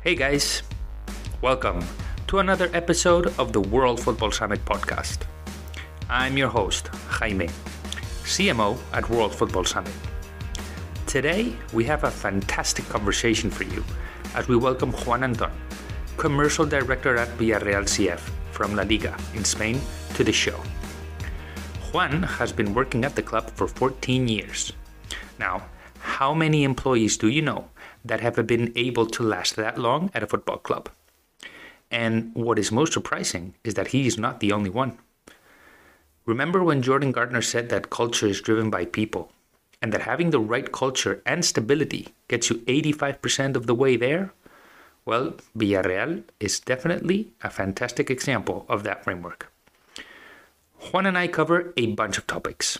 Hey guys, welcome to another episode of the World Football Summit podcast. I'm your host, Jaime, CMO at World Football Summit. Today, we have a fantastic conversation for you as we welcome Juan Antón, Commercial Director at Villarreal CF from LaLiga in Spain, to the show. Juan has been working at the club for 14 years. Now, how many employees do you know that have been able to last that long at a football club? And what is most surprising is that he is not the only one. Remember when Jordan Gardner said that culture is driven by people, and that having the right culture and stability gets you 85% of the way there? Well, Villarreal is definitely a fantastic example of that framework. Juan and I cover a bunch of topics.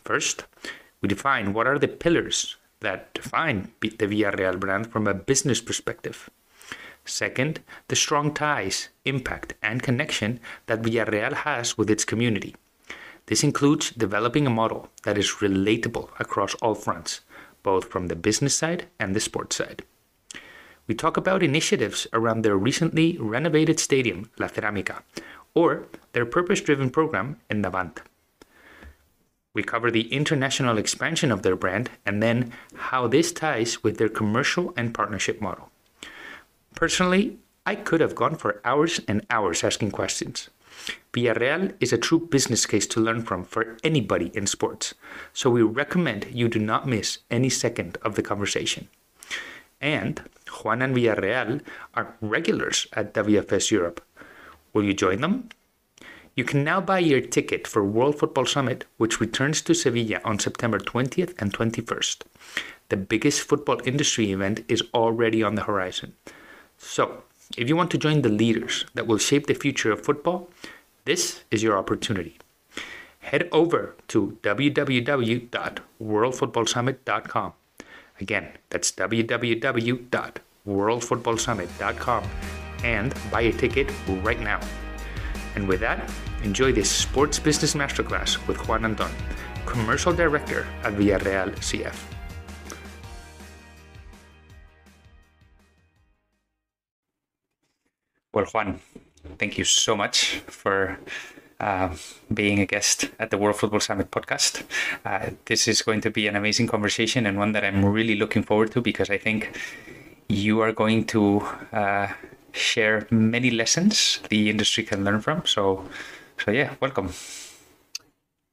First, we define what are the pillars that define the Villarreal brand from a business perspective. Second, the strong ties, impact, and connection that Villarreal has with its community. This includes developing a model that is relatable across all fronts, both from the business side and the sports side. We talk about initiatives around their recently renovated stadium, La Cerámica, or their purpose-driven program, Endavant. We cover the international expansion of their brand and then how this ties with their commercial and partnership model. Personally, I could have gone for hours and hours asking questions. Villarreal is a true business case to learn from for anybody in sports, so we recommend you do not miss any second of the conversation. And Juan and Villarreal are regulars at WFS Europe. Will you join them? You can now buy your ticket for World Football Summit, which returns to Sevilla on September 20th and 21st. The biggest football industry event is already on the horizon. So, if you want to join the leaders that will shape the future of football, this is your opportunity. Head over to www.worldfootballsummit.com. Again, that's www.worldfootballsummit.com and buy a ticket right now. And with that, enjoy this Sports Business Masterclass with Juan Antón, Commercial Director at Villarreal CF. Well, Juan, thank you so much for being a guest at the World Football Summit podcast. This is going to be an amazing conversation and one that I'm really looking forward to because I think you are going to share many lessons the industry can learn from. So yeah, welcome.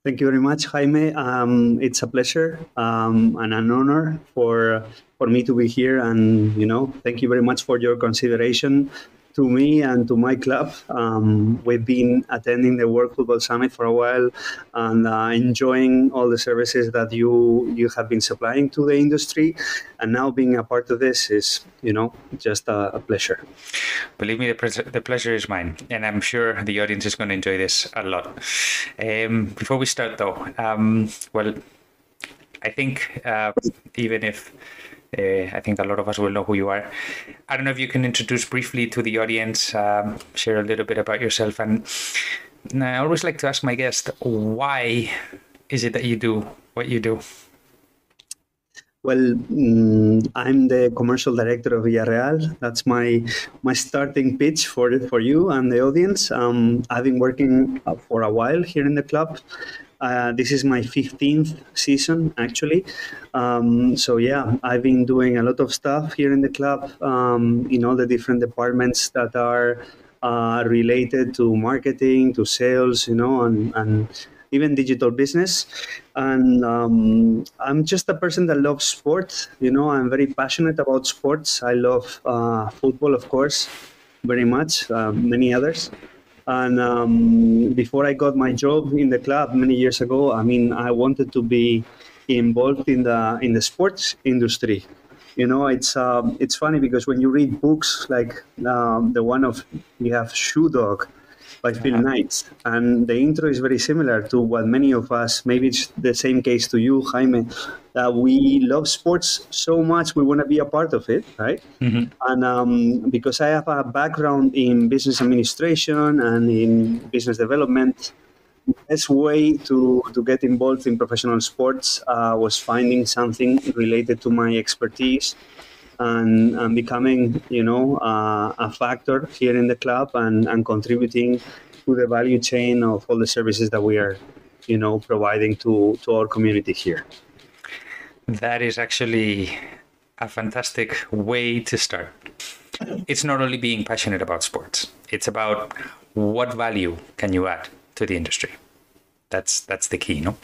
Thank you very much, Jaime. It's a pleasure and an honor for me to be here. And, thank you very much for your consideration to me and to my club. We've been attending the World Football Summit for a while and enjoying all the services that you have been supplying to the industry. And now being a part of this is, just a pleasure. Believe me, the pleasure is mine. And I'm sure the audience is going to enjoy this a lot. Before we start, though, I think even if I think a lot of us will know who you are. I don't know if you can introduce briefly to the audience, share a little bit about yourself. And I always like to ask my guest, why is it that you do what you do? Well, I'm the commercial director of Villarreal. That's my starting pitch for you and the audience. I've been working for a while here in the club. This is my 15th season, actually. I've been doing a lot of stuff here in the club in all the different departments that are related to marketing, to sales, and even digital business. And I'm just a person that loves sports. I'm very passionate about sports. I love football, of course, very much, many others. And before I got my job in the club many years ago, I wanted to be involved in the sports industry. It's funny because when you read books like the one we have Shoe Dog by Phil Knight, and the intro is very similar to what many of us, maybe it's the same case to you, Jaime, that we love sports so much we want to be a part of it, right? Mm-hmm. And because I have a background in business administration and in business development, the best way to get involved in professional sports was finding something related to my expertise and becoming, a factor here in the club and contributing to the value chain of all the services that we are, providing to our community here. That is actually a fantastic way to start. It's not only being passionate about sports, it's about what value can you add to the industry. That's the key, no?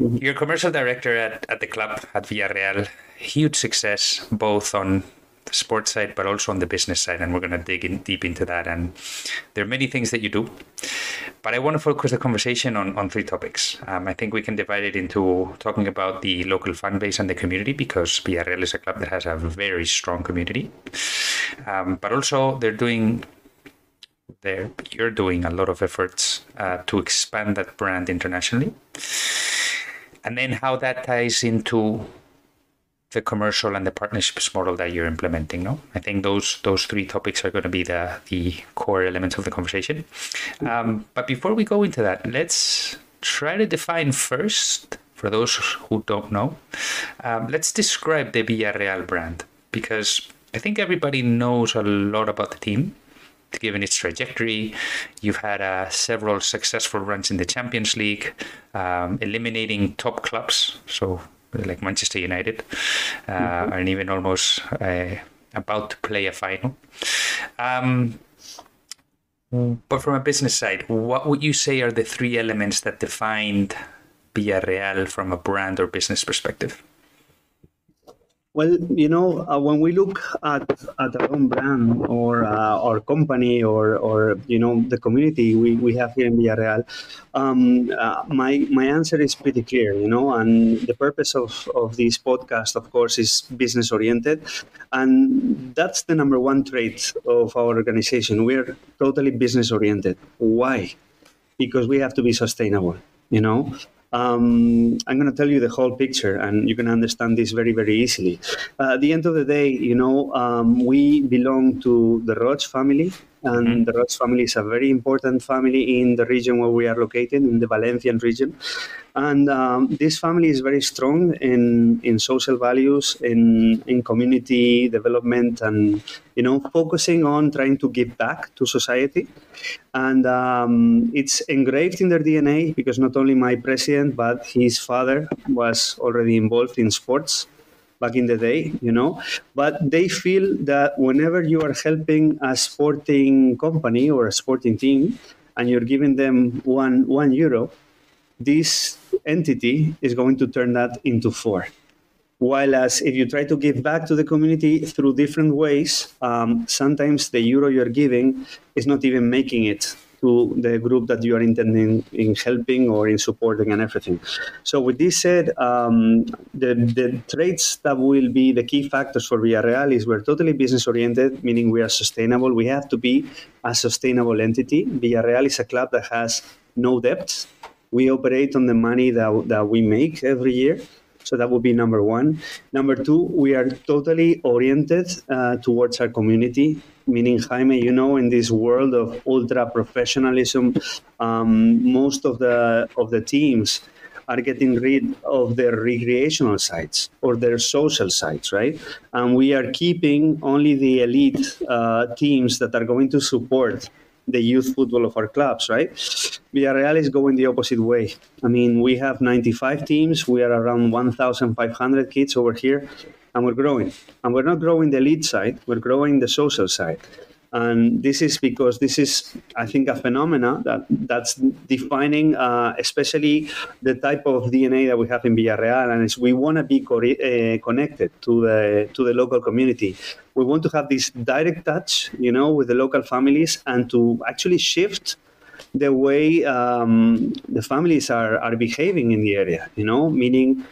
Mm-hmm. You're commercial director at the club at Villarreal. Huge success both on the sports side but also on the business side, and we're going to dig in deep into that. And there are many things that you do, but I want to focus the conversation on three topics. I think we can divide it into talking about the local fan base and the community, because Villarreal is a club that has a very strong community, but also you're doing a lot of efforts to expand that brand internationally, and then how that ties into the commercial and the partnerships model that you're implementing. No, I think those three topics are going to be the core elements of the conversation. But before we go into that, let's try to define first, for those who don't know, let's describe the Villarreal brand, because I think everybody knows a lot about the team, given its trajectory. You've had several successful runs in the Champions League, eliminating top clubs, so like Manchester United, and even almost about to play a final. But from a business side, what would you say are the three elements that defined Villarreal from a brand or business perspective? Well, when we look at our own brand or our company or the community we have here in Villarreal, my answer is pretty clear, and the purpose of this podcast, of course, is business oriented, and that's the number one trait of our organization. We're totally business oriented. Why? Because we have to be sustainable, I'm going to tell you the whole picture, and you can understand this very, very easily. At the end of the day, we belong to the Roig family, and the Roig family is a very important family in the region where we are located, in the Valencian region. And this family is very strong in social values, in community development, and focusing on trying to give back to society. And it's engraved in their DNA, because not only my president, but his father was already involved in sports back in the day, But they feel that whenever you are helping a sporting company or a sporting team, and you're giving them one euro, this entity is going to turn that into 4. While as if you try to give back to the community through different ways, sometimes the euro you're giving is not even making it to the group that you are intending in helping or in supporting and everything. So with this said, the traits that will be the key factors for Villarreal is we're totally business-oriented, meaning we are sustainable. We have to be a sustainable entity. Villarreal is a club that has no debt. We operate on the money that we make every year. So that would be number one. Number two, we are totally oriented towards our community, meaning, Jaime, in this world of ultra professionalism, most of the teams are getting rid of their recreational sides or their social sides, right? And we are keeping only the elite teams that are going to support the youth football of our clubs, right? Villarreal is going the opposite way. I mean, we have 95 teams. We are around 1,500 kids over here, and we're growing. And we're not growing the elite side. We're growing the social side. And this is because this is, I think, a phenomena that's defining especially the type of DNA that we have in Villarreal, and is we want to be connected to the local community. We want to have this direct touch, with the local families, and to actually shift the way the families are behaving in the area, meaning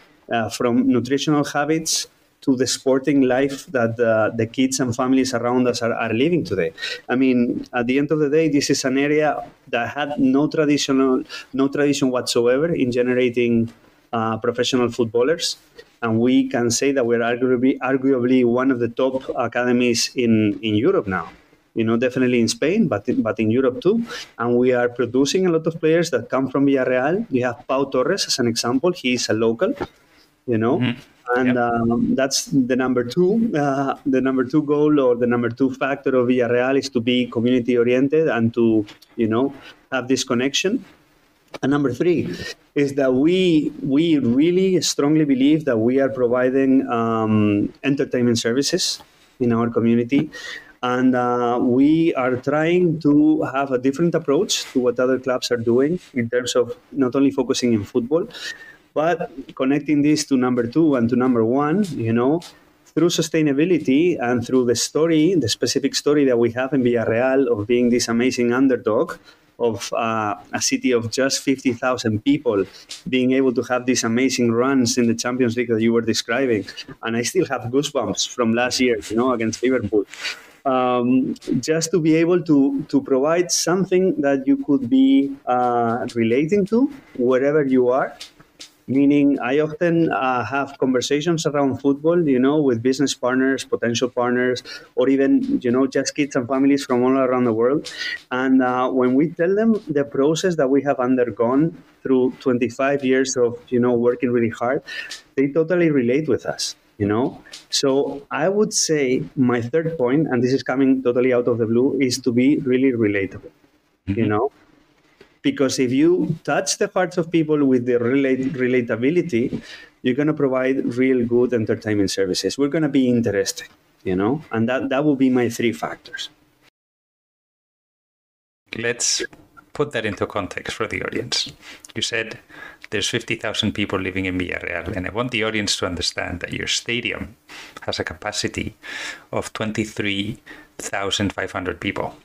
from nutritional habits to the sporting life that the kids and families around us are living today. I mean, at the end of the day, this is an area that had no tradition whatsoever in generating professional footballers. And we can say that we're arguably one of the top academies in Europe now. Definitely in Spain, but in Europe too. And we are producing a lot of players that come from Villarreal. You have Pau Torres as an example. He is a local, And that's the number two. The number two goal or the number two factor of Villarreal is to be community oriented and to, have this connection. And number three is that we really strongly believe that we are providing entertainment services in our community. And we are trying to have a different approach to what other clubs are doing in terms of not only focusing in football, but connecting this to number two and to number one, through sustainability and through the specific story that we have in Villarreal of being this amazing underdog of a city of just 50,000 people being able to have these amazing runs in the Champions League that you were describing. And I still have goosebumps from last year, against Liverpool. Just to be able to provide something that you could be relating to wherever you are. Meaning, I often have conversations around football, with business partners, potential partners, or even, just kids and families from all around the world. And when we tell them the process that we have undergone through 25 years of, working really hard, they totally relate with us, So I would say my third point, and this is coming totally out of the blue, is to be really relatable, Because if you touch the hearts of people with the relatability, you're going to provide real good entertainment services. We're going to be interesting, and that will be my three factors. Let's put that into context for the audience. You said there's 50,000 people living in Villarreal, and I want the audience to understand that your stadium has a capacity of 23,500 people.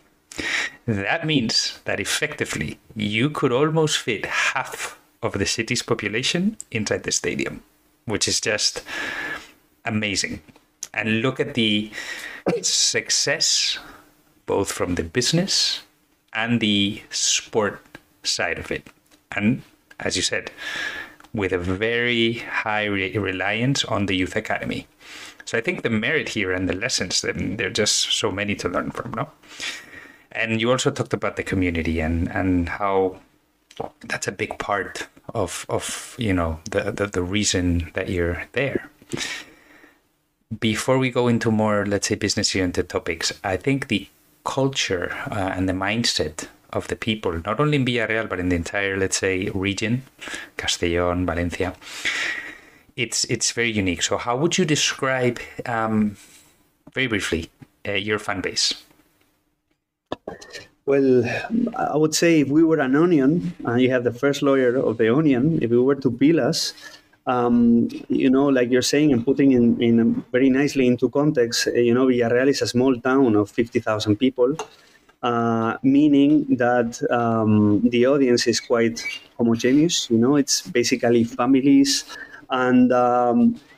That means that effectively you could almost fit half of the city's population inside the stadium, which is just amazing. And look at the success, both from the business and the sport side of it. And as you said, with a very high reliance on the youth academy. So I think the merit here and the lessons, there are just so many to learn from, no? And you also talked about the community and how that's a big part of the reason that you're there. Before we go into more, let's say, business-oriented topics, I think the culture and the mindset of the people, not only in Villarreal, but in the entire, let's say, region, Castellón, Valencia, it's very unique. So how would you describe, very briefly, your fan base? Well, I would say if we were an onion, and you have the first layer of the onion, if we were to peel us, like you're saying and putting in very nicely into context, Villarreal is a small town of 50,000 people, meaning that the audience is quite homogeneous. It's basically families, and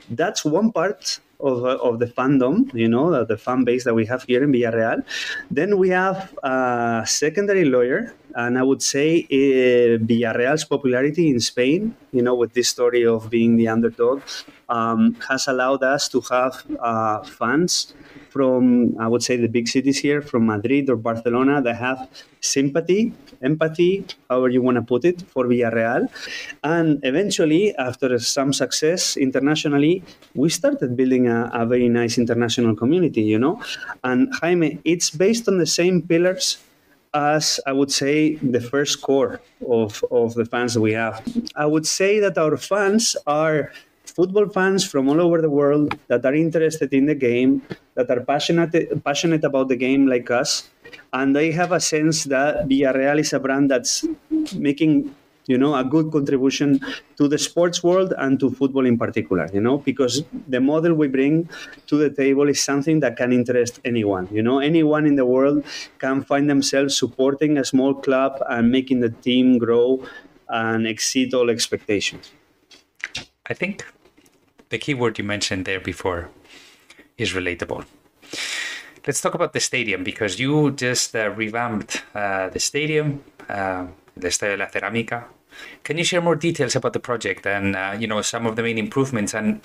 that's one part of the fandom, the fan base that we have here in Villarreal. Then we have a secondary layer, and I would say Villarreal's popularity in Spain, with this story of being the underdog, has allowed us to have fans from, I would say, the big cities here, from Madrid or Barcelona, that have sympathy, empathy, however you want to put it, for Villarreal. And eventually, after some success internationally, we started building a very nice international community, And Jaime, it's based on the same pillars as, I would say, the first core of the fans that we have. I would say that our fans are football fans from all over the world that are interested in the game, that are passionate about the game like us, and they have a sense that Villarreal is a brand that's making, a good contribution to the sports world and to football in particular, because the model we bring to the table is something that can interest anyone. Anyone in the world can find themselves supporting a small club and making the team grow and exceed all expectations. I think the key word you mentioned there before is relatable. Let's talk about the stadium, because you just revamped the stadium, the Estadio La Cerámica. Can you share more details about the project and some of the main improvements, and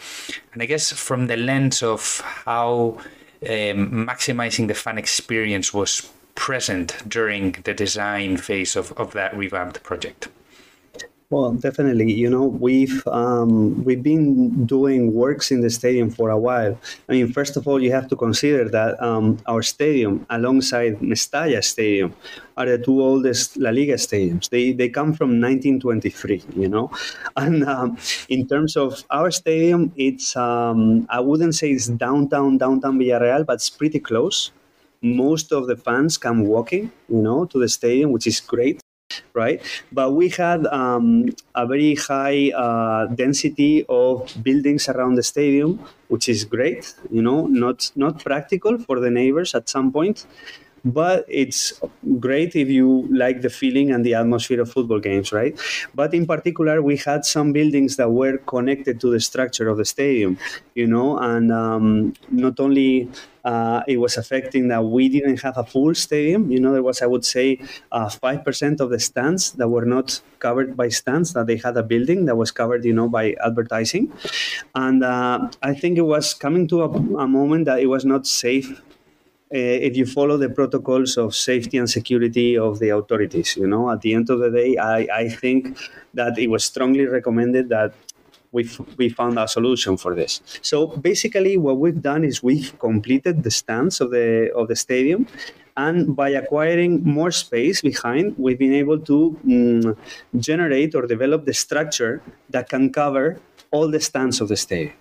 I guess from the lens of how maximizing the fan experience was present during the design phase of that revamped project? Well, definitely. We've been doing works in the stadium for a while. I mean, first of all, you have to consider that our stadium, alongside Mestalla Stadium, are the two oldest LaLiga stadiums. They come from 1923. And in terms of our stadium, it's I wouldn't say it's downtown Villarreal, but it's pretty close. Most of the fans come walking, to the stadium, which is great, right? But we had a very high density of buildings around the stadium, which is great. Not practical for the neighbors at some point, but it's great if you like the feeling and the atmosphere of football games, right? But in particular, we had some buildings that were connected to the structure of the stadium, and not only it was affecting that we didn't have a full stadium. There was, I would say, 5% of the stands that were not covered by stands, that they had a building that was covered, by advertising. And I think it was coming to a moment that it was not safe if you follow the protocols of safety and security of the authorities. At the end of the day, I think that it was strongly recommended that we found a solution for this. So basically, what we've done is we've completed the stands of the stadium, and by acquiring more space behind, we've been able to generate or develop the structure that can cover all the stands of the stadium.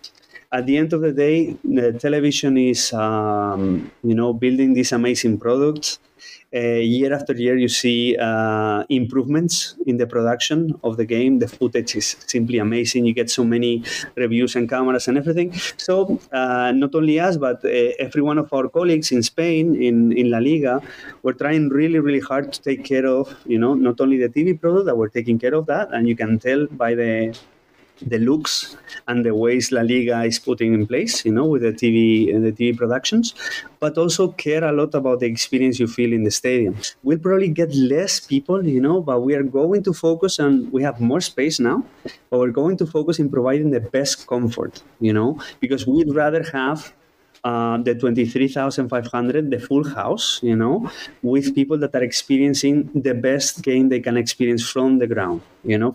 At the end of the day, the television is, building these amazing products. Year after year, you see improvements in the production of the game. The footage is simply amazing. You get so many reviews and cameras and everything. So not only us, but every one of our colleagues in Spain, in La Liga, we're trying really, really hard to take care of, not only the TV product, that we're taking care of that. And you can tell by the looks and the ways La Liga is putting in place, with the TV productions, but also care a lot about the experience you feel in the stadium. We'll probably get less people, but we are going to focus on, we have more space now, but we're going to focus in providing the best comfort, because we'd rather have the 23,500, the full house, with people that are experiencing the best game they can experience from the ground,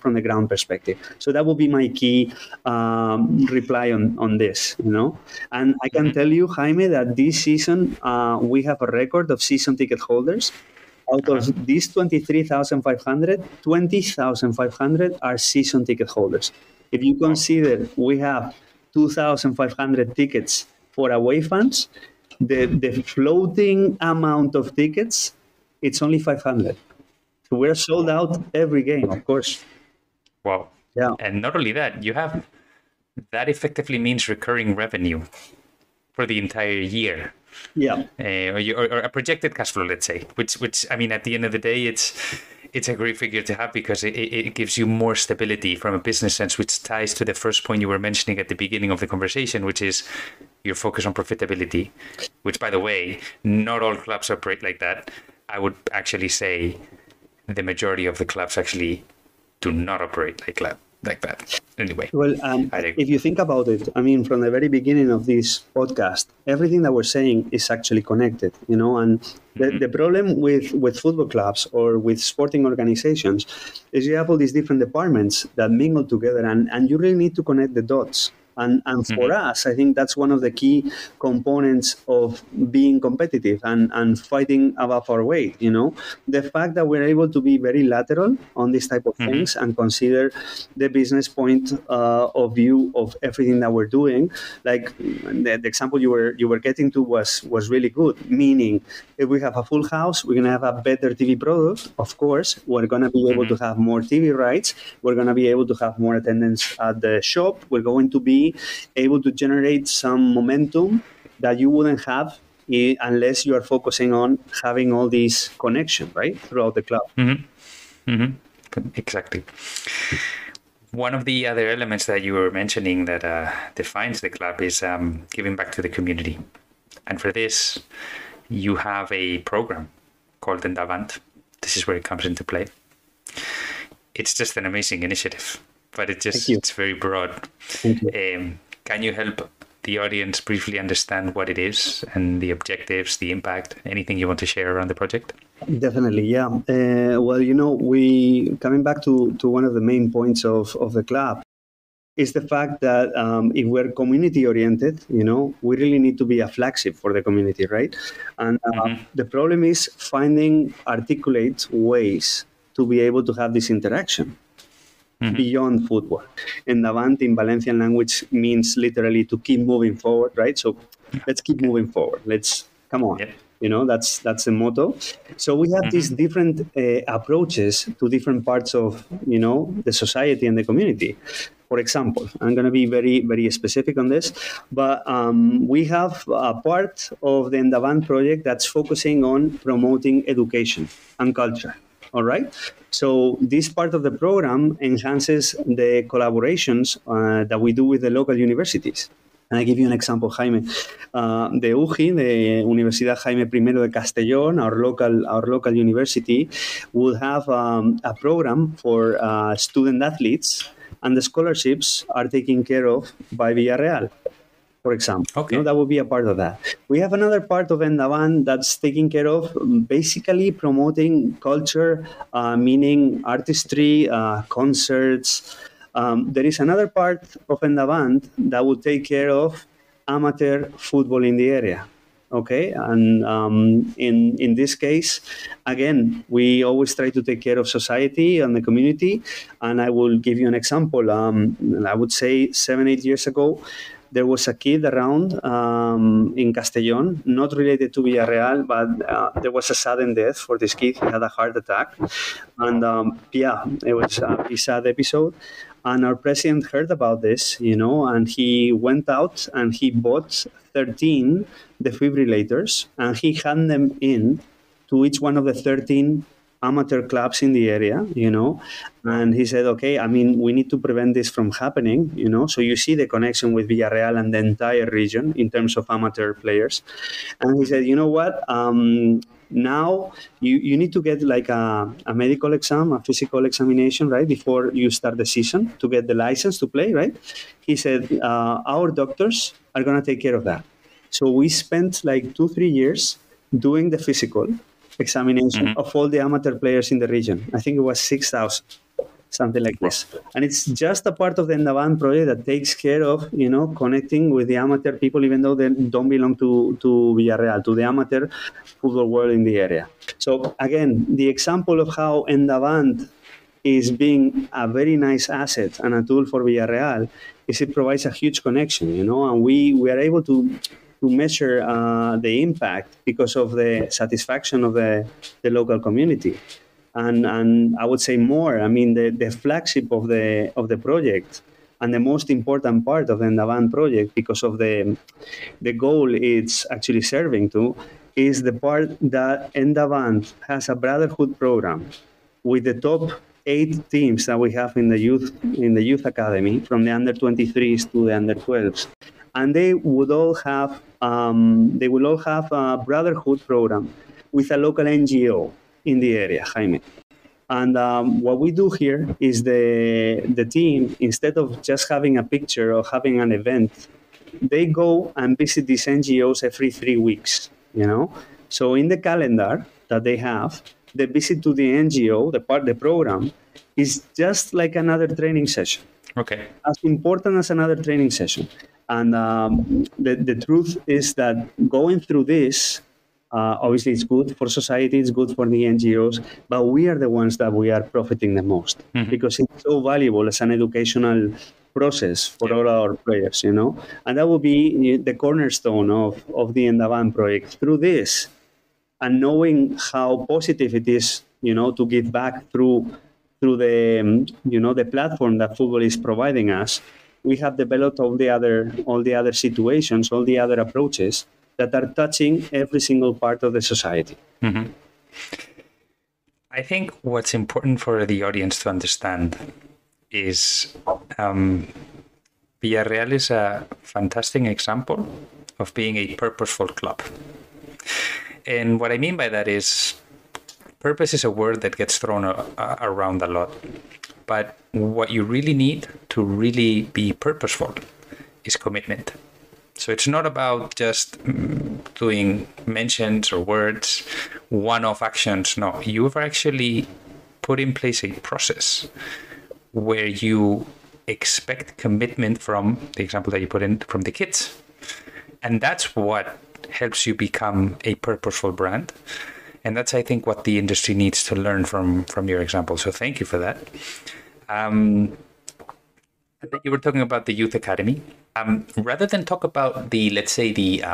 from the ground perspective. So that would be my key reply on this, And I can tell you, Jaime, that this season we have a record of season ticket holders. Out of these 23,500, 20,500 are season ticket holders. If you consider we have 2,500 tickets for away fans, the floating amount of tickets, it's only 500. So we're sold out every game, of course. Wow. Yeah. And not only that, that effectively means recurring revenue for the entire year. Yeah. Or a projected cash flow, let's say, which I mean, at the end of the day, it's a great figure to have, because it gives you more stability from a business sense, which ties to the first point you were mentioning at the beginning of the conversation, which is your focus on profitability, which, by the way, not all clubs operate like that. I would actually say the majority of the clubs actually do not operate like that. Anyway. Well, if you think about it, I mean, from the very beginning of this podcast, everything that we're saying is actually connected, and the problem with football clubs or with sporting organizations is you have all these different departments that mingle together, and you really need to connect the dots. And for us, I think that's one of the key components of being competitive and fighting above our weight. The fact that we're able to be very lateral on these type of things and consider the business point of view of everything that we're doing. Like the example you were getting to was really good. Meaning, if we have a full house, we're going to have a better TV product. Of course, we're going to be able to have more TV rights. We're going to be able to have more attendance at the shop. We're going to be able to generate some momentum that you wouldn't have unless you are focusing on having all these connections, right, throughout the club. Exactly. One of the other elements that you were mentioning that defines the club is giving back to the community. And for this, you have a program called Endavant. This is where it comes into play. It's just an amazing initiative, but it's very broad. Can you help the audience briefly understand what it is and the objectives, the impact, anything you want to share around the project? Definitely, yeah. Well, we coming back to one of the main points of the club is the fact that if we're community oriented, we really need to be a flagship for the community, right? And the problem is finding articulate ways to be able to have this interaction beyond football. Endavant in Valencian language means literally to keep moving forward, right? So let's keep moving forward. Let's come on. Yep. That's the motto. So we have these different approaches to different parts of the society and the community. For example, I'm going to be very, very specific on this, but we have a part of the Endavant project that's focusing on promoting education and culture. All right. So this part of the program enhances the collaborations that we do with the local universities. And I give you an example, Jaime. The UJI, the Universidad Jaime I de Castellón, our local university, would have a program for student athletes, and the scholarships are taken care of by Villarreal, for example. Okay. That would be a part of that. We have another part of Endavant that's taking care of basically promoting culture, meaning artistry, concerts. There is another part of Endavant that would take care of amateur football in the area. Okay, and in this case, again, we always try to take care of society and the community. And I will give you an example. I would say 7-8 years ago, there was a kid around in Castellón, not related to Villarreal, but there was a sudden death for this kid. He had a heart attack. And it was a very sad episode. And our president heard about this, and he went out and he bought 13 defibrillators, and he handed them in to each one of the 13 amateur clubs in the area, and he said, okay, we need to prevent this from happening, so you see the connection with Villarreal and the entire region in terms of amateur players. And he said, you know what, now you need to get like a medical exam, a physical examination, right, before you start the season to get the license to play, right? He said, our doctors are going to take care of that. So we spent like 2-3 years doing the physical examination of all the amateur players in the region. I think it was 6,000, something like this. And it's just a part of the Endavant project that takes care of, connecting with the amateur people, even though they don't belong to Villarreal, to the amateur football world in the area. So again, the example of how Endavant is being a very nice asset and a tool for Villarreal is it provides a huge connection, and we are able to measure the impact because of the satisfaction of the local community. And I would say more, the flagship of the project and the most important part of the Endavant project, because of the goal it's actually serving to, is the part that Endavant has a brotherhood program with the top 8 teams that we have in the youth academy, from the under 23s to the under 12s. And they will all have a brotherhood program with a local NGO in the area, Jaime. And what we do here is the team, instead of just having a picture or having an event, they go and visit these NGOs every 3 weeks, So in the calendar that they have, the visit to the NGO, the program, is just like another training session. Okay. As important as another training session. And the truth is that going through this, obviously it's good for society, it's good for the NGOs, but we are the ones that we are profiting the most because it's so valuable as an educational process for all our players, And that will be the cornerstone of the Endavant project. Through this, and knowing how positive it is, to give back through the the platform that football is providing us, we have developed all the other situations, all the other approaches that are touching every single part of the society. I think what's important for the audience to understand is Villarreal is a fantastic example of being a purposeful club. And what I mean by that is, purpose is a word that gets thrown around a lot. But what you really need to really be purposeful is commitment. So it's not about just doing mentions or words. one-off actions. No, you've actually put in place a process where you expect commitment from the example that you put in from the kids. And that's what helps you become a purposeful brand. And that's, I think, what the industry needs to learn from your example. So thank you for that. You were talking about the youth academy. Rather than talk about the, let's say, the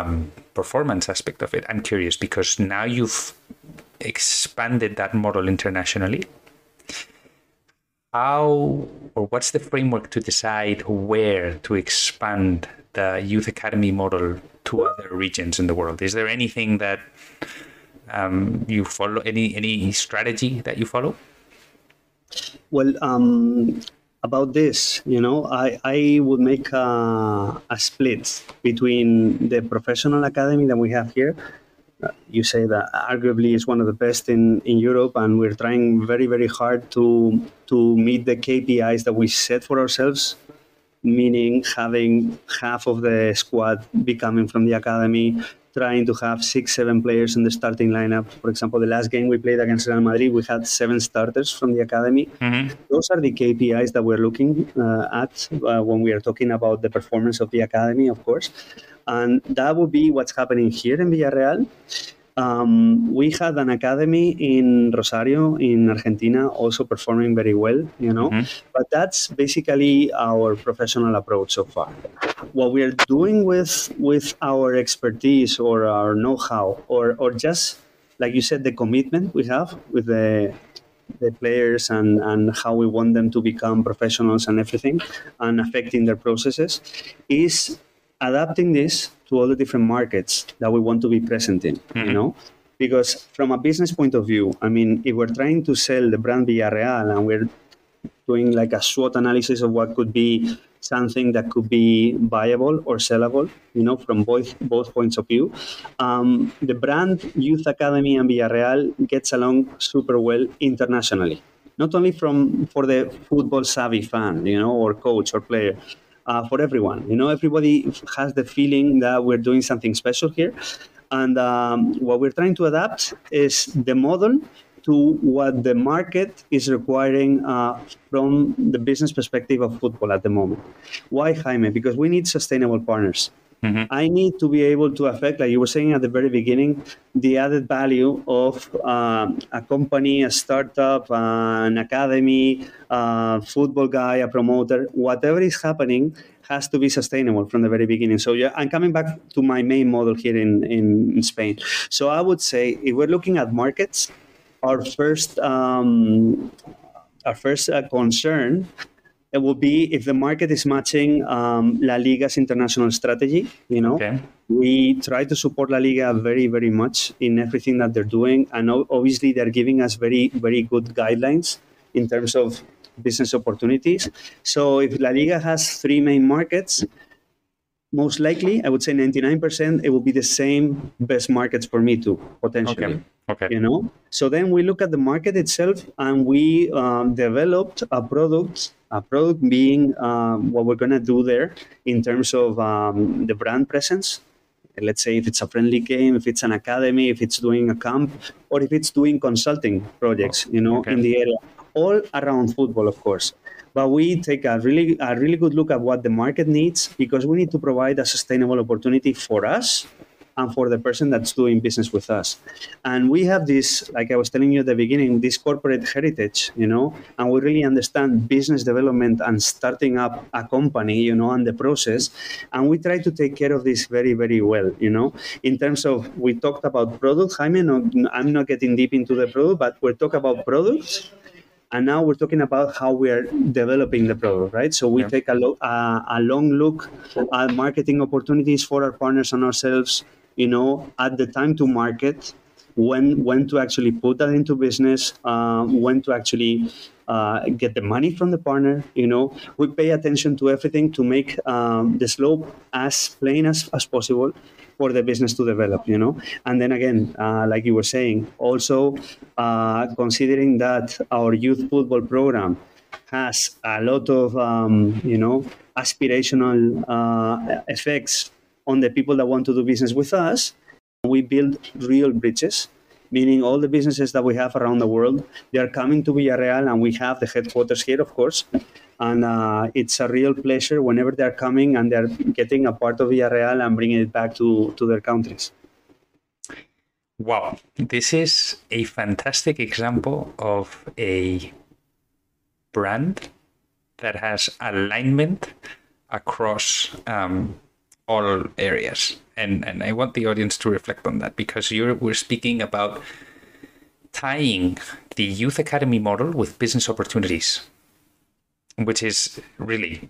performance aspect of it, I'm curious because now you've expanded that model internationally. How or what's the framework to decide where to expand the youth academy model to other regions in the world? Is there anything that you follow, any strategy that you follow? Well, about this, I would make a split between the professional academy that we have here. You say that arguably is one of the best in Europe, and we're trying very, very hard to meet the KPIs that we set for ourselves, meaning having half of the squad be coming from the academy, trying to have 6-7 players in the starting lineup. For example, the last game we played against Real Madrid, we had 7 starters from the academy. Mm-hmm. Those are the KPIs that we're looking at when we are talking about the performance of the academy, of course. And that would be what's happening here in Villarreal. We had an academy in Rosario, in Argentina, also performing very well, Mm-hmm. But that's basically our professional approach so far. What we are doing with our expertise or our know-how, or just, like you said, the commitment we have with the players and how we want them to become professionals and everything, and affecting their processes, is adapting this to all the different markets that we want to be present in, mm-hmm. Because from a business point of view, I mean, if we're trying to sell the brand Villarreal and we're doing like a SWOT analysis of what could be something that could be viable or sellable, from both points of view, the brand Youth Academy and Villarreal gets along super well internationally, not only for the football savvy fan, or coach or player, for everyone. Everybody has the feeling that we're doing something special here. And what we're trying to adapt is the model to what the market is requiring from the business perspective of football at the moment. Why, Jaime? Because we need sustainable partners. Mm-hmm. I need to be able to affect, like you were saying at the very beginning, the added value of a company, a startup, an academy, a football guy, a promoter, whatever is happening has to be sustainable from the very beginning. So yeah, I'm coming back to my main model here in Spain. So I would say if we're looking at markets, our first concern, it will be if the market is matching LaLiga's international strategy. Okay. We try to support LaLiga very, very much in everything that they're doing, and obviously they're giving us very, very good guidelines in terms of business opportunities. So if LaLiga has 3 main markets, most likely, I would say 99%, it will be the same best markets for me too, potentially. Okay. So then we look at the market itself, and we developed a product being what we're going to do there in terms of the brand presence. Let's say if it's a friendly game, if it's an academy, if it's doing a camp, or if it's doing consulting projects, in the area, all around football, of course. But we take a really good look at what the market needs, because we need to provide a sustainable opportunity for us and for the person that's doing business with us. And we have this, like I was telling you at the beginning, this corporate heritage, and we really understand business development and starting up a company, and the process. And we try to take care of this very, very well, In terms of, we talked about product, Jaime, I'm not getting deep into the product, but we're talking about products. And now we're talking about how we are developing the product, right? So we take a long look at marketing opportunities for our partners and ourselves, at the time to market, when to actually put that into business, when to actually get the money from the partner. We pay attention to everything to make the slope as plain as possible for the business to develop, And then again, like you were saying, also considering that our youth football program has a lot of, aspirational effects on the people that want to do business with us, we build real bridges meaning all the businesses that we have around the world, they are coming to Villarreal, and we have the headquarters here, of course. And it's a real pleasure whenever they're coming and they're getting a part of Villarreal and bringing it back to their countries. Wow, this is a fantastic example of a brand that has alignment across all areas. And I want the audience to reflect on that, because we're speaking about tying the youth academy model with business opportunities, which is really,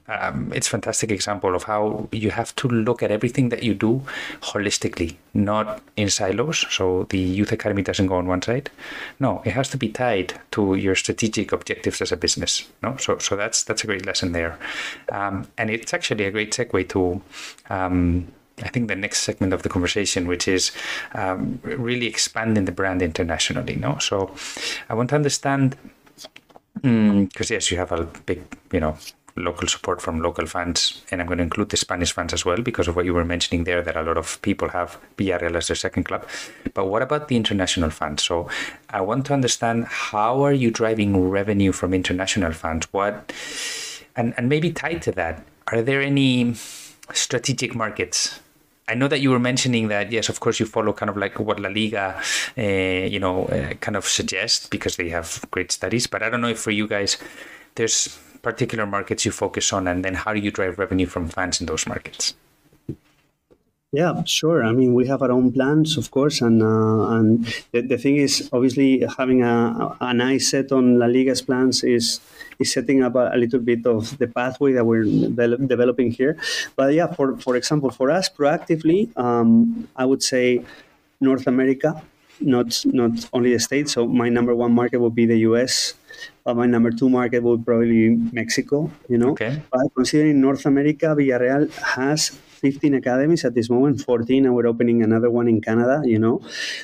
it's a fantastic example of how you have to look at everything that you do holistically, not in silos. So the youth academy doesn't go on one side. No, it has to be tied to your strategic objectives as a business. No, so that's a great lesson there, and it's actually a great segue to. I think the next segment of the conversation, which is really expanding the brand internationally. No, so I want to understand. Because yes, you have a big, local support from local fans, and I'm going to include the Spanish fans as well, because of what you were mentioning there, that a lot of people have Villarreal as their second club. But what about the international fans? So I want to understand, how are you driving revenue from international fans? And maybe tied to that, are there any strategic markets? I know that you were mentioning that, yes, of course, you follow kind of like what LaLiga, kind of suggests, because they have great studies. But I don't know if for you guys, there's particular markets you focus on, and then how do you drive revenue from fans in those markets? Yeah, sure. I mean, we have our own plans, of course, and the thing is, obviously, having an eye set on LaLiga's plans is setting up a little bit of the pathway that we're developing here. But yeah, for example, for us proactively, I would say North America, not only the States. So my number one market would be the US. My number two market would probably be Mexico, Okay. But considering North America, Villarreal has 15 academies at this moment, 14, and we're opening another one in Canada,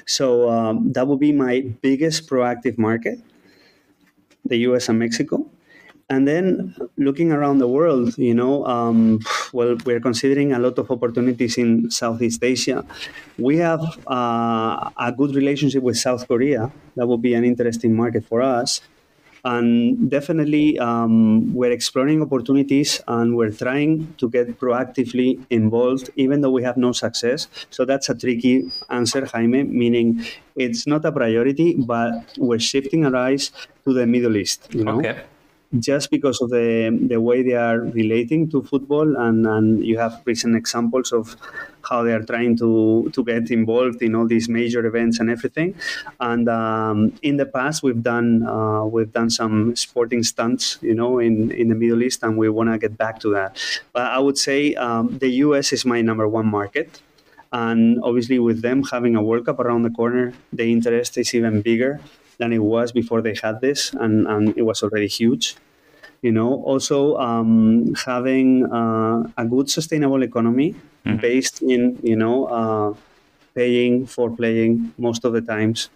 So that would be my biggest proactive market, the US and Mexico. And then looking around the world, well, we're considering a lot of opportunities in Southeast Asia. We have a good relationship with South Korea. That would be an interesting market for us. And definitely, we're exploring opportunities, and we're trying to get proactively involved, even though we have no success. So that's a tricky answer, Jaime, meaning it's not a priority, but we're shifting our eyes to the Middle East, Okay. just because of the way they are relating to football, and you have recent examples of how they are trying to get involved in all these major events and everything. And in the past, we've done some sporting stunts, in the Middle East, and we want to get back to that. But I would say the US is my number one market. And obviously, with them having a World Cup around the corner, the interest is even bigger than it was before they had this, and it was already huge. Also having a good sustainable economy based in, paying for playing most of the times.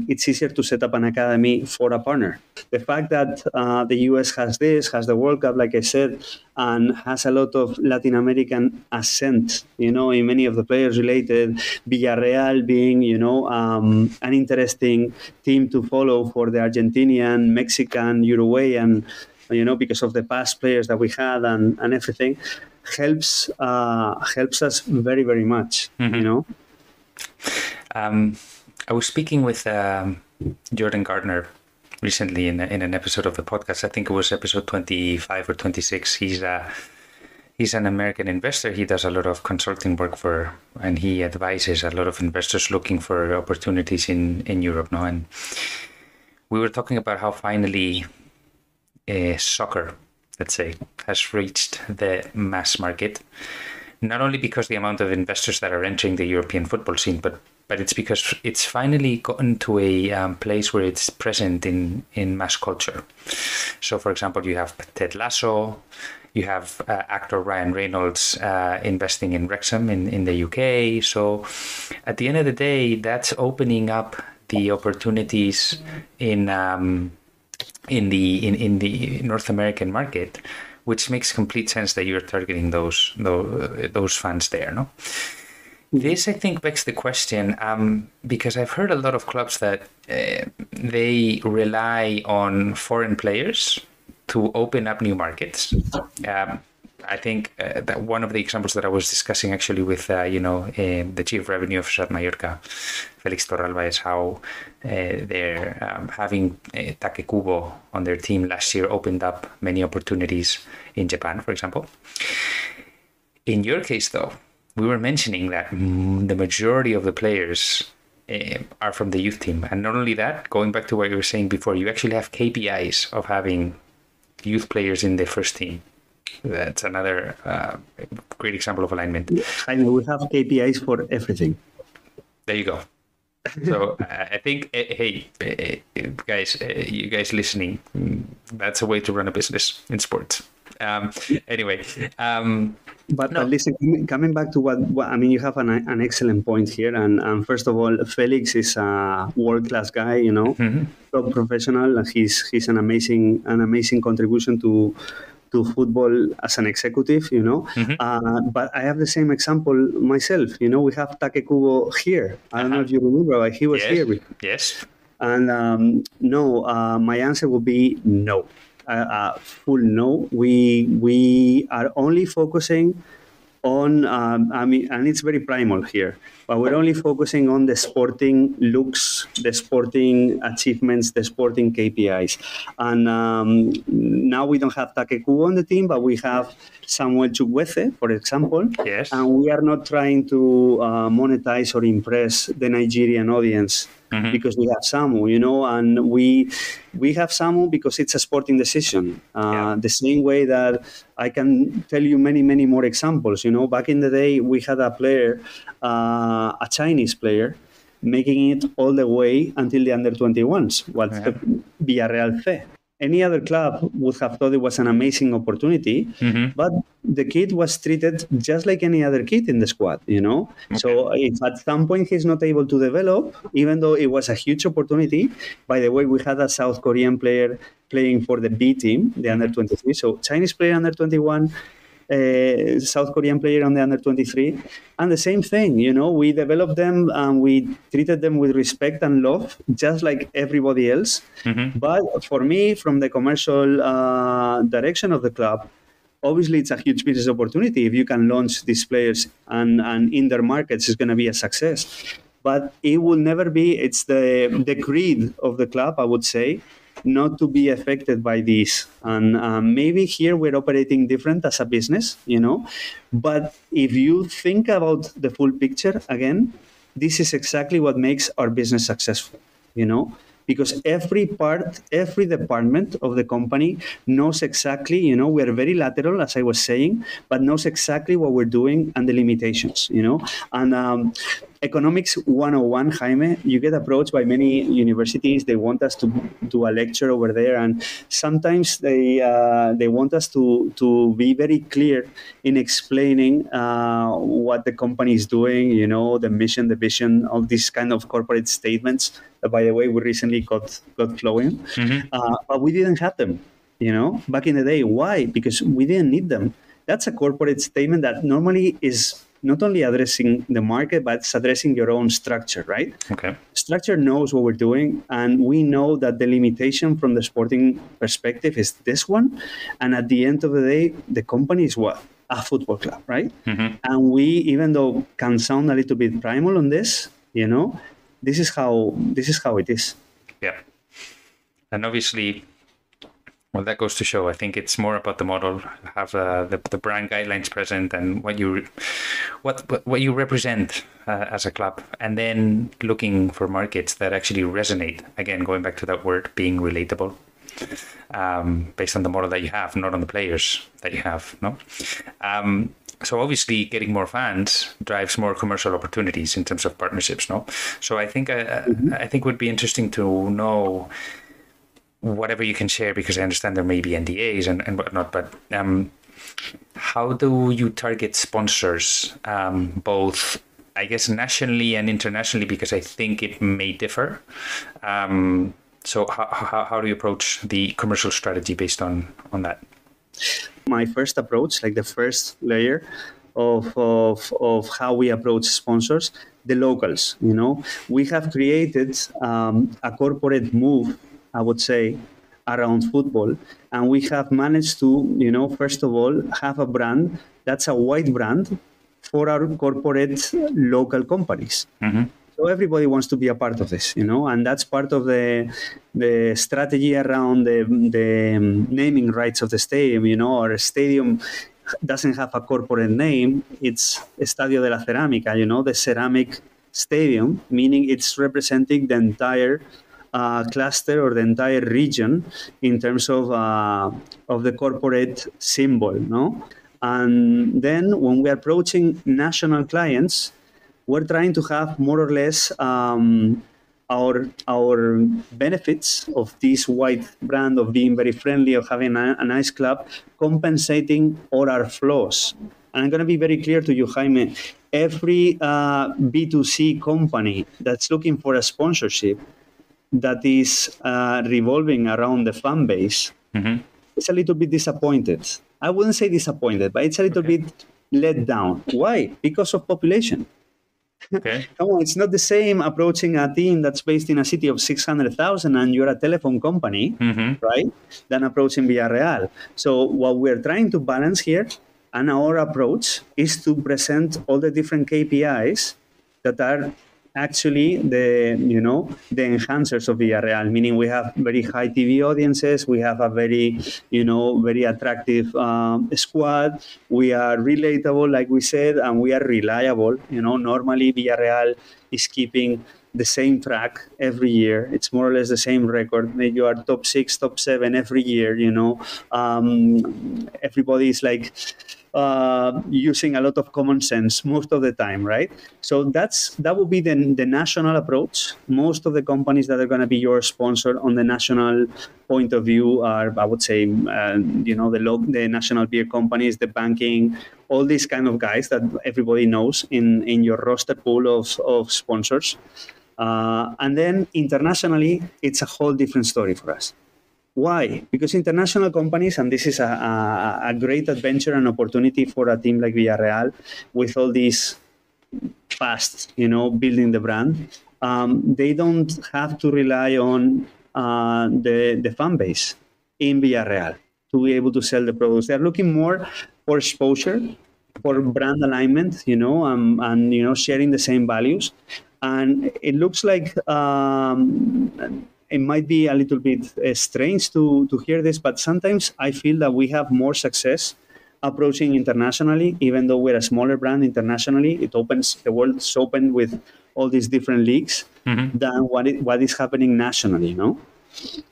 It's easier to set up an academy for a partner. The fact that the US has the World Cup, like I said, and has a lot of Latin American ascent, in many of the players related, Villarreal being, an interesting team to follow for the Argentinian, Mexican, Uruguayan, because of the past players that we had and everything, helps us very, very much, I was speaking with Jordan Gardner recently in an episode of the podcast. I think it was episode 25 or 26. He's an American investor. He does a lot of consulting work and he advises a lot of investors looking for opportunities in Europe now. And we were talking about how finally soccer, let's say, has reached the mass market. Not only because the amount of investors that are entering the European football scene, but it's because it's finally gotten to a place where it's present in mass culture. So, for example, you have Ted Lasso, you have actor Ryan Reynolds investing in Wrexham in the UK. So, at the end of the day, that's opening up the opportunities in the North American market, which makes complete sense that you're targeting those fans there, no? This, I think, begs the question, because I've heard a lot of clubs that they rely on foreign players to open up new markets. I think that one of the examples that I was discussing actually with, the chief revenue officer at Mallorca, Felix Torralba, is how they're having Take Kubo on their team last year opened up many opportunities in Japan, for example. In your case, though, we were mentioning that the majority of the players are from the youth team. And not only that, going back to what you were saying before, you actually have KPIs of having youth players in the first team. That's another great example of alignment. Jaime, we have KPIs for everything. There you go. So I think, hey, guys, you guys listening, that's a way to run a business in sports. Anyway. But listen, coming back to what I mean, you have an excellent point here. And first of all, Felix is a world-class guy, top professional. He's an amazing contribution to football as an executive, but I have the same example myself. We have Take Kubo here. I don't know if you remember, but he was here. Yes. And my answer would be no. Full no. We are only focusing on, and it's very primal here, but we're only focusing on the sporting looks, the sporting achievements, the sporting KPIs. And now we don't have Take Kubo on the team, but we have Samuel Chukwueze, for example. Yes. And we are not trying to monetize or impress the Nigerian audience. Because we have Samu, and we have Samu because it's a sporting decision. The same way that I can tell you many, many more examples. Back in the day, we had a player, a Chinese player, making it all the way until the under-21s, the Villarreal CF. Any other club would have thought it was an amazing opportunity, but the kid was treated just like any other kid in the squad, Okay. So if at some point he's not able to develop, even though it was a huge opportunity, by the way, we had a South Korean player playing for the B team, the under-23, so Chinese player under-21, South Korean player on the under-23, and the same thing, we developed them and we treated them with respect and love, just like everybody else. But for me, from the commercial direction of the club, obviously it's a huge business opportunity. If you can launch these players and in their markets, it's going to be a success. But it will never be, it's the greed of the club, I would say, not to be affected by this. And maybe here we're operating different as a business, But if you think about the full picture, again, this is exactly what makes our business successful, Because every department of the company knows exactly, we're very lateral, as I was saying, but knows exactly what we're doing and the limitations, And Economics 101, Jaime, you get approached by many universities. They want us to do a lecture over there. And sometimes they want us to be very clear in explaining what the company is doing, the mission, the vision of these kind of corporate statements. By the way, we recently got flowing. But we didn't have them, back in the day. Why? Because we didn't need them. That's a corporate statement that normally is not only addressing the market, but it's addressing your own structure, right? Okay. Structure knows what we're doing, and we know that the limitation from the sporting perspective is this one. And at the end of the day, the company is what? A football club, right? And we, even though can sound a little bit primal on this, this is how it is. Yeah. And obviously, well, that goes to show. I think it's more about the model, have the brand guidelines present, and what you represent as a club, and then looking for markets that actually resonate. Again, going back to that word, being relatable, based on the model that you have, not on the players that you have. No. So obviously, getting more fans drives more commercial opportunities in terms of partnerships. No. So I think I think it would be interesting to know, whatever you can share, because I understand there may be NDAs and whatnot, but how do you target sponsors, both, I guess, nationally and internationally, because I think it may differ. So how do you approach the commercial strategy based on that? My first approach, like the first layer, of how we approach sponsors, the locals. We have created a corporate move, I would say, around football, and we have managed to, first of all, have a brand that's a white brand for our corporate local companies. So everybody wants to be a part of this, and that's part of the strategy around the naming rights of the stadium. Our stadium doesn't have a corporate name; it's Estadio de la Cerámica, the ceramic stadium, meaning it's representing the entire cluster or the entire region in terms of the corporate symbol, no? And then when we're approaching national clients, we're trying to have more or less our benefits of this white brand, of being very friendly, of having a nice club, compensating all our flaws. And I'm going to be very clear to you, Jaime. Every B2C company that's looking for a sponsorship that is revolving around the fan base, it's a little bit disappointed. I wouldn't say disappointed, but it's a little bit let down. Why? Because of population. Okay. Come on, it's not the same approaching a team that's based in a city of 600,000 and you're a telephone company, right, than approaching Villarreal. So what we're trying to balance here, and our approach, is to present all the different KPIs that are actually the enhancers of Villarreal, meaning we have very high TV audiences, we have a very attractive squad, we are relatable, like we said, and we are reliable. Normally Villarreal is keeping the same track every year. It's more or less the same record. Maybe you are top 6, top 7 every year. Everybody is like using a lot of common sense most of the time, right? So that would be the national approach. Most of the companies that are going to be your sponsor on the national point of view are, I would say, the national beer companies, the banking, all these kind of guys that everybody knows in your roster pool of sponsors. And then internationally, it's a whole different story for us. Why? Because international companies, and this is a great adventure and opportunity for a team like Villarreal, with all these fast, building the brand, they don't have to rely on the fan base in Villarreal to be able to sell the products. They're looking more for exposure, for brand alignment, and sharing the same values. And it looks like it might be a little bit strange to hear this, but sometimes I feel that we have more success approaching internationally, even though we're a smaller brand internationally. The world's open with all these different leagues than what is happening nationally,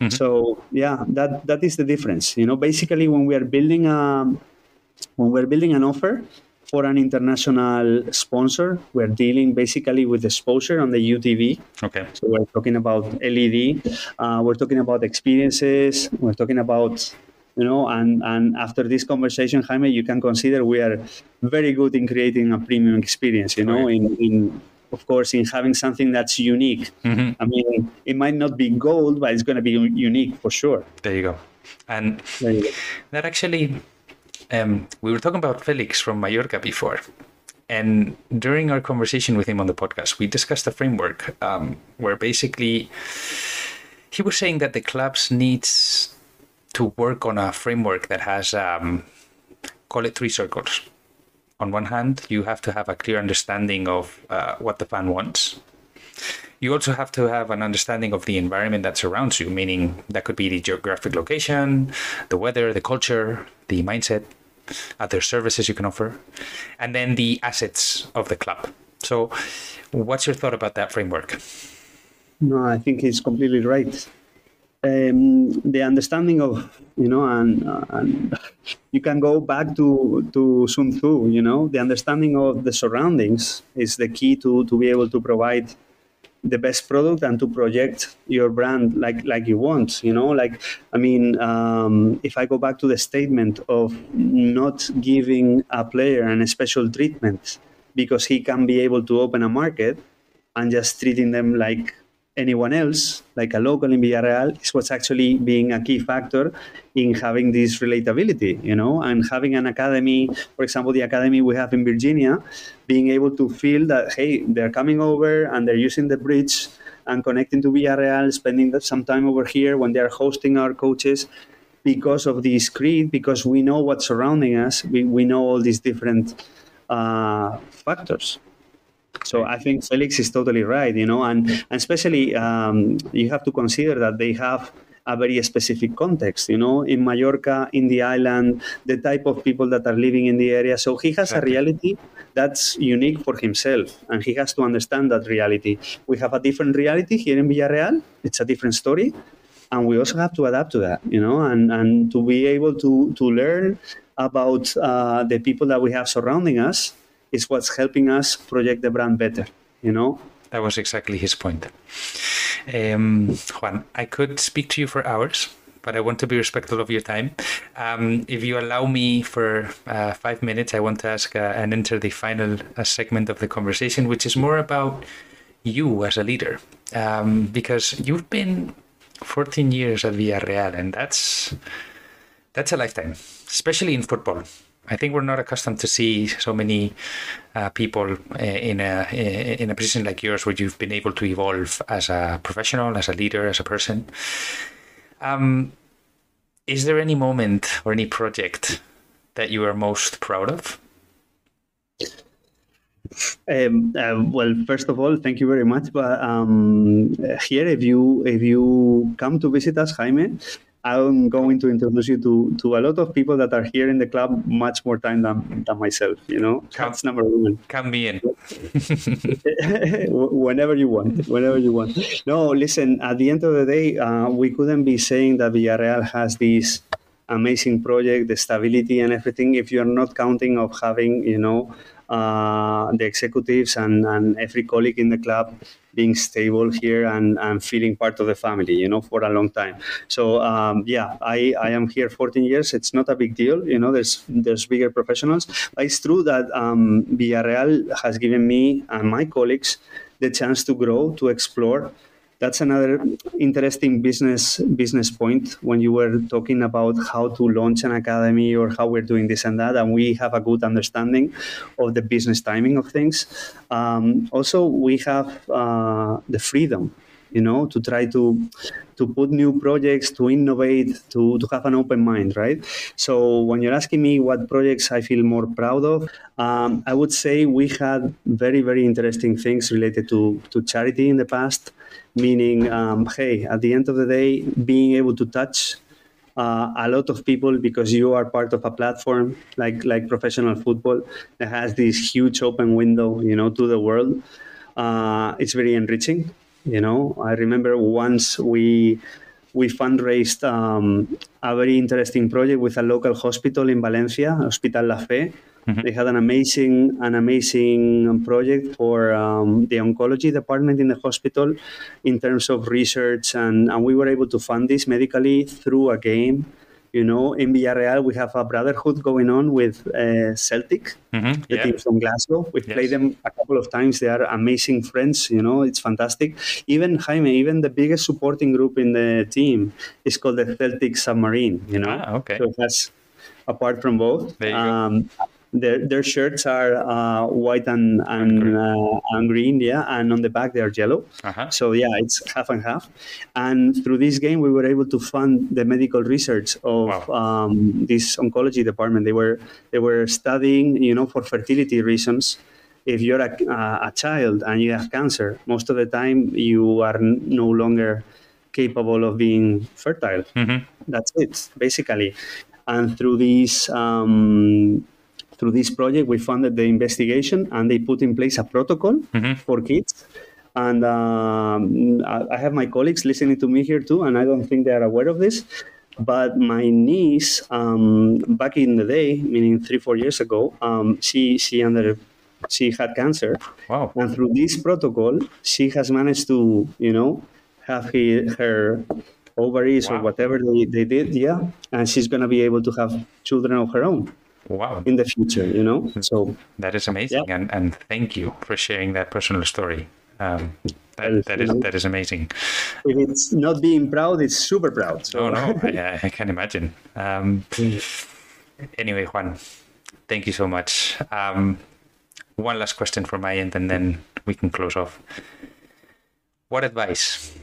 So yeah, that is the difference. Basically when we're building an offer for an international sponsor, we're dealing basically with exposure on the UTV. Okay. So we're talking about LED, we're talking about experiences, we're talking about, and after this conversation, Jaime, you can consider we are very good in creating a premium experience, in of course, in having something that's unique. I mean, it might not be gold, but it's going to be unique for sure. There you go. And that actually... we were talking about Felix from Mallorca before, and during our conversation with him on the podcast, we discussed a framework where basically he was saying that the clubs needs to work on a framework that has, call it 3 circles. On one hand, you have to have a clear understanding of what the fan wants. You also have to have an understanding of the environment that surrounds you, meaning that could be the geographic location, the weather, the culture, the mindset, other services you can offer, and then the assets of the club. So what's your thought about that framework? No, I think he's completely right. The understanding of, and you can go back to Sun Tzu, the understanding of the surroundings is the key to be able to provide the best product and to project your brand like you want, if I go back to the statement of not giving a player a special treatment because he can be able to open a market, and just treating them like anyone else, like a local in Villarreal, is what's actually being a key factor in having this relatability, and having an academy, for example, the academy we have in Virginia, being able to feel that, hey, they're coming over and they're using the bridge and connecting to Villarreal, spending some time over here when they're hosting our coaches because of this creed, because we know what's surrounding us, we know all these different factors. So I think Felix is totally right, and especially you have to consider that they have a very specific context, in Mallorca, in the island, the type of people that are living in the area. So he has a reality that's unique for himself, and he has to understand that reality. We have a different reality here in Villarreal. It's a different story, and we also have to adapt to that, and to be able to learn about the people that we have surrounding us is what's helping us project the brand better, That was exactly his point. Juan, I could speak to you for hours, but I want to be respectful of your time. If you allow me for 5 minutes, I want to ask and enter the final segment of the conversation, which is more about you as a leader. Because you've been 14 years at Villarreal, and that's a lifetime, especially in football. I think we're not accustomed to see so many people in a position like yours, where you've been able to evolve as a professional, as a leader, as a person. Is there any moment or any project that you are most proud of? Well, first of all, thank you very much. But here, if you come to visit us, Jaime, I'm going to introduce you to a lot of people that are here in the club much more time than myself. That's number one. Count me in. Whenever you want. No, listen. At the end of the day, we couldn't be saying that Villarreal has this amazing project, the stability and everything, if you're not counting of having, the executives and every colleague in the club being stable here and feeling part of the family, for a long time. So, I am here 14 years. It's not a big deal. There's bigger professionals. But it's true that Villarreal has given me and my colleagues the chance to grow, to explore. That's another interesting business point when you were talking about how to launch an academy or how we're doing this and that, and we have a good understanding of the business timing of things. Also, we have the freedom, to try to put new projects, to innovate, to have an open mind, right? So when you're asking me what projects I feel more proud of, I would say we had very, very interesting things related to charity in the past. Meaning, hey, at the end of the day, being able to touch a lot of people because you are part of a platform like professional football that has this huge open window, to the world. It's very enriching. I remember once we fundraised a very interesting project with a local hospital in Valencia, Hospital La Fe. Mm-hmm. They had an amazing project for the oncology department in the hospital in terms of research, and we were able to fund this medically through a game. In Villarreal, we have a brotherhood going on with Celtic, the team from Glasgow. We've played them a couple of times. They are amazing friends. It's fantastic. Even Jaime, the biggest supporting group in the team is called the Celtic Submarine. Okay. So that's apart from both. There you go. Their shirts are white and green, and on the back they are yellow. Uh-huh. So it's half and half. And through this game, we were able to fund the medical research of this oncology department. They were studying, for fertility reasons. If you're a child and you have cancer, most of the time you are no longer capable of being fertile. Mm-hmm. That's it, basically. And through this project, we funded the investigation, and they put in place a protocol for kids. And I have my colleagues listening to me here too, and I don't think they are aware of this. But my niece, back in the day, meaning 3-4 years ago, she had cancer. Wow! And through this protocol, she has managed to, have her ovaries or whatever they did, and she's going to be able to have children of her own. Wow! In the future, So that is amazing, and thank you for sharing that personal story. That is amazing. If it's not being proud, it's super proud. So. No, I can imagine. Anyway, Juan, thank you so much. One last question from my end, and then we can close off. What advice,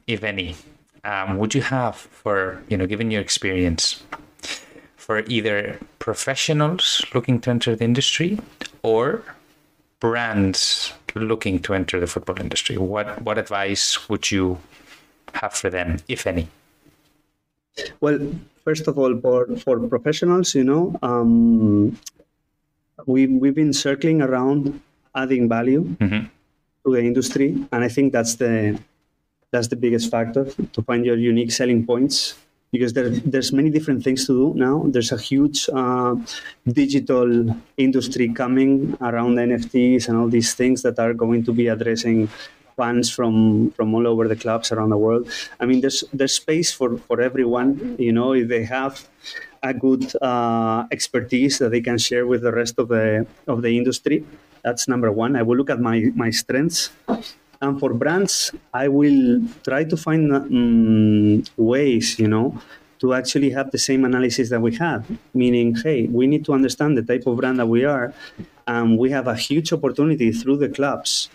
if any, would you have for, given your experience, for either professionals looking to enter the industry or brands looking to enter the football industry? What advice would you have for them, if any? Well, first of all, for professionals, we've been circling around adding value to the industry, and I think that's the biggest factor, to find your unique selling points, because there's many different things to do now. There's a huge digital industry coming around NFTs and all these things that are going to be addressing fans from all over the clubs around the world. I mean, there's space for everyone. If they have a good expertise that they can share with the rest of the industry, that's number one. I will look at my strengths. And for brands, I will try to find ways, to actually have the same analysis that we had. Meaning, hey, we need to understand the type of brand that we are, and we have a huge opportunity through the clubs.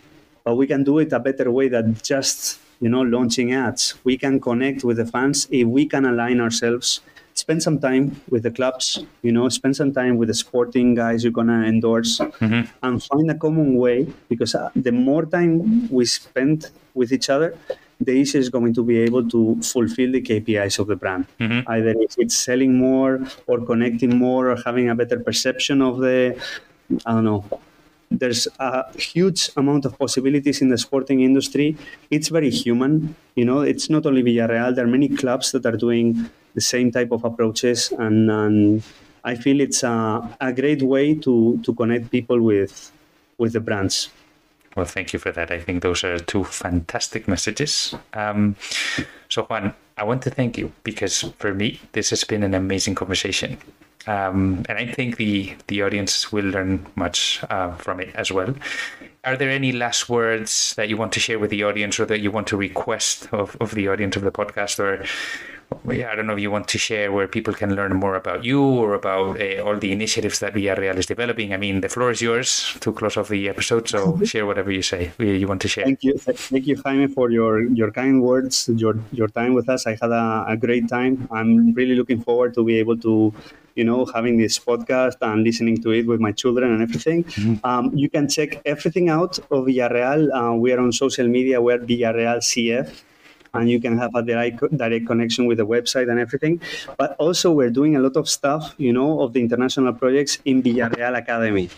But we can do it a better way than just, launching ads. We can connect with the fans if we can align ourselves, spend some time with the clubs, spend some time with the sporting guys you're going to endorse, and find a common way, because the more time we spend with each other, the easier is going to be able to fulfill the KPIs of the brand. Either if it's selling more or connecting more or having a better perception of there's a huge amount of possibilities in the sporting industry. It's very human. It's not only Villarreal. There are many clubs that are doing the same type of approaches. And I feel it's a great way to connect people with the brands. Well, thank you for that. I think those are two fantastic messages. So, Juan, I want to thank you, because for me, this has been an amazing conversation. And I think the audience will learn much from it as well. Are there any last words that you want to share with the audience, or that you want to request of the audience of the podcast? Or I don't know if you want to share where people can learn more about you, or about all the initiatives that Villarreal is developing. I mean, the floor is yours to close off the episode, so share whatever you want to share. Thank you, Jaime, for your kind words, your time with us. I had a great time. I'm really looking forward to be able to, having this podcast and listening to it with my children and everything. You can check everything out of Villarreal. We are on social media. We're Villarreal CF. And you can have a direct connection with the website and everything. But also, we're doing a lot of stuff, of the international projects in Villarreal Academy.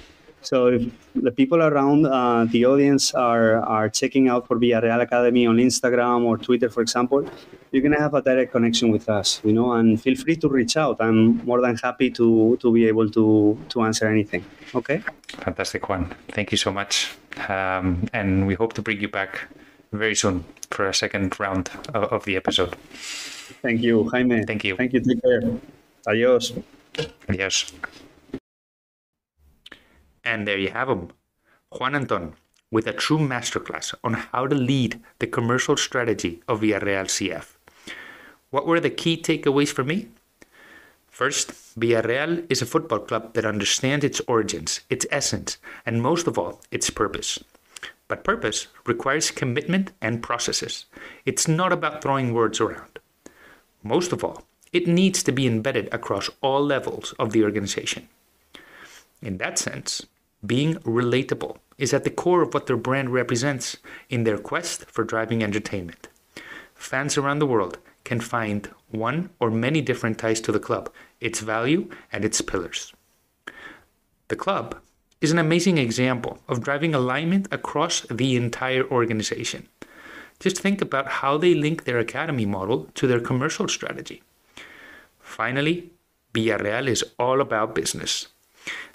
So if the people around the audience are checking out for Villarreal Academy on Instagram or Twitter, for example, you're going to have a direct connection with us, and feel free to reach out. I'm more than happy to be able to answer anything. Okay? Fantastic, Juan. Thank you so much. And we hope to bring you back very soon for a second round of the episode. Thank you, Jaime. Thank you. Thank you. Take care. Adios. Adios. And there you have him, Juan Antón, with a true masterclass on how to lead the commercial strategy of Villarreal CF. What were the key takeaways for me? First, Villarreal is a football club that understands its origins, its essence, and most of all, its purpose. But purpose requires commitment and processes. It's not about throwing words around. Most of all, it needs to be embedded across all levels of the organization. In that sense, being relatable is at the core of what their brand represents in their quest for driving entertainment. Fans around the world can find one or many different ties to the club, its value, and its pillars. The club is an amazing example of driving alignment across the entire organization. Just think about how they link their academy model to their commercial strategy. Finally, Villarreal is all about business.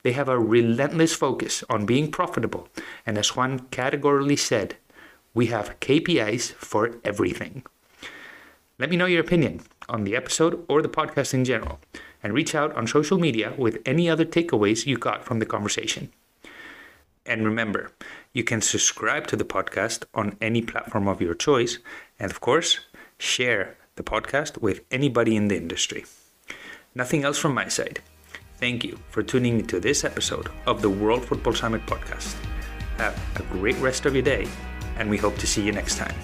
They have a relentless focus on being profitable, and as Juan categorically said, we have KPIs for everything. Let me know your opinion on the episode or the podcast in general, and reach out on social media with any other takeaways you got from the conversation. And remember, you can subscribe to the podcast on any platform of your choice. And of course, share the podcast with anybody in the industry. Nothing else from my side. Thank you for tuning into this episode of the World Football Summit podcast. Have a great rest of your day, and we hope to see you next time.